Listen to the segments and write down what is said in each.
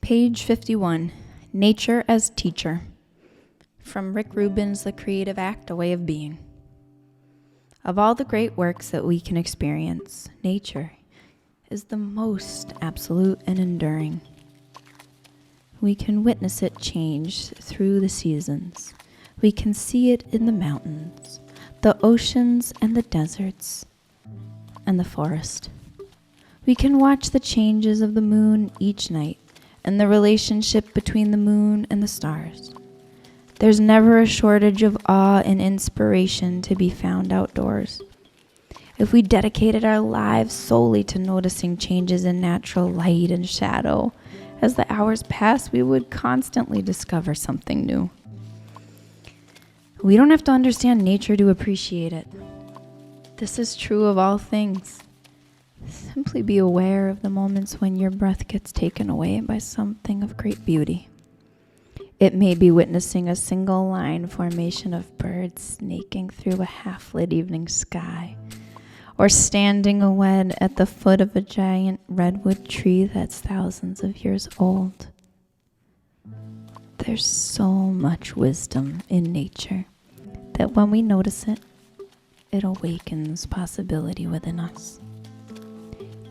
Page 51, Nature as Teacher. From Rick Rubin's The Creative Act, A Way of Being. Of all the great works that we can experience, nature is the most absolute and enduring. We can witness it change through the seasons. We can see it in the mountains, the oceans and the deserts, and the forest. We can watch the changes of the moon each night and the relationship between the moon and the stars. There's never a shortage of awe and inspiration to be found outdoors. If we dedicated our lives solely to noticing changes in natural light and shadow, as the hours pass, we would constantly discover something new. We don't have to understand nature to appreciate it. This is true of all things. Simply be aware of the moments when your breath gets taken away by something of great beauty. It may be witnessing a single line formation of birds snaking through a half-lit evening sky, or standing awed at the foot of a giant redwood tree that's thousands of years old. There's so much wisdom in nature that when we notice it, it awakens possibility within us.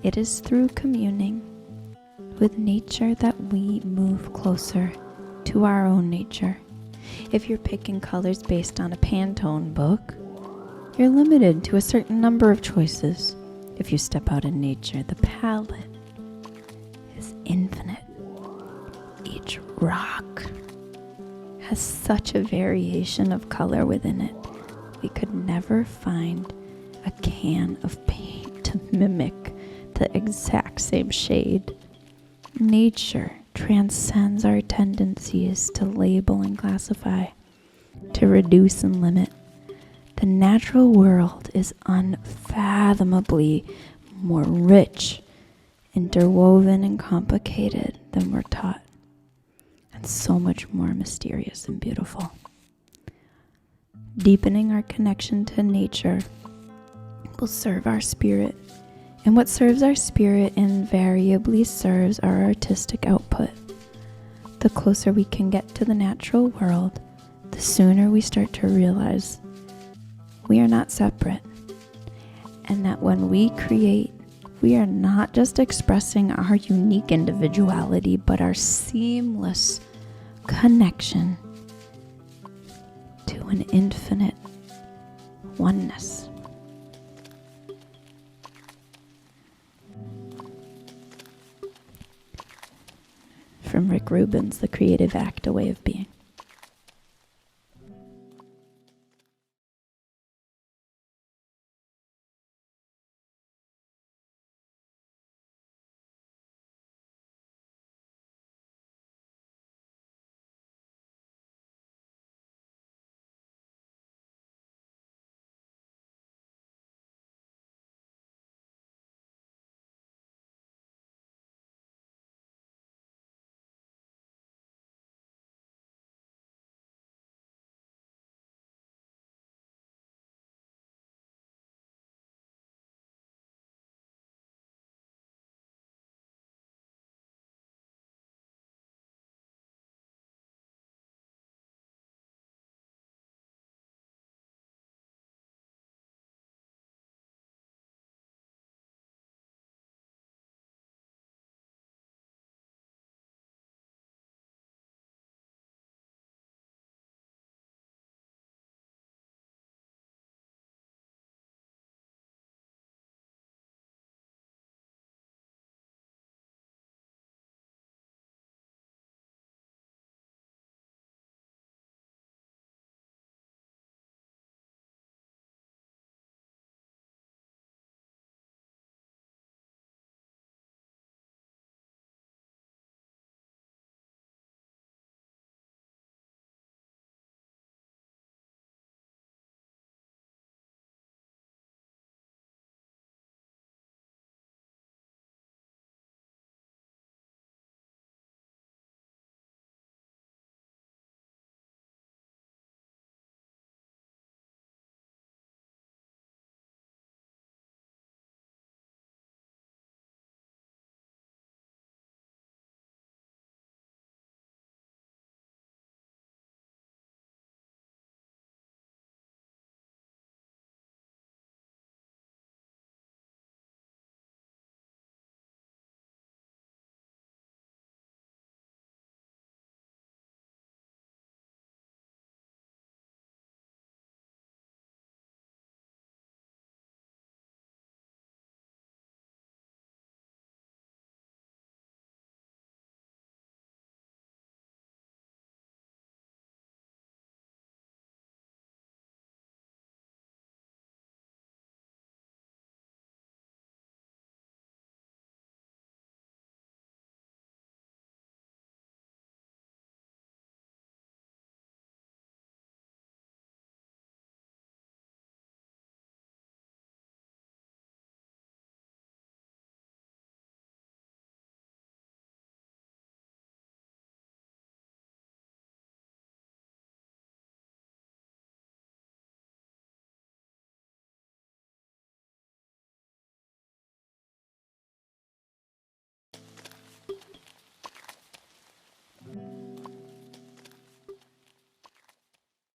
It is through communing with nature that we move closer to our own nature. If you're picking colors based on a Pantone book, you're limited to a certain number of choices. If you step out in nature, the palette is infinite. Each rock has such a variation of color within it. We could never find a can of paint to mimic the exact same shade. Nature transcends our tendencies to label and classify, to reduce and limit. The natural world is unfathomably more rich, interwoven, and complicated than we're taught, and so much more mysterious and beautiful. Deepening our connection to nature will serve our spirit, and what serves our spirit invariably serves our artistic output. The closer we can get to the natural world, the sooner we start to realize we are not separate, and that when we create, we are not just expressing our unique individuality, but our seamless connection to an infinite oneness. From Rick Rubin's The Creative Act, A Way of Being.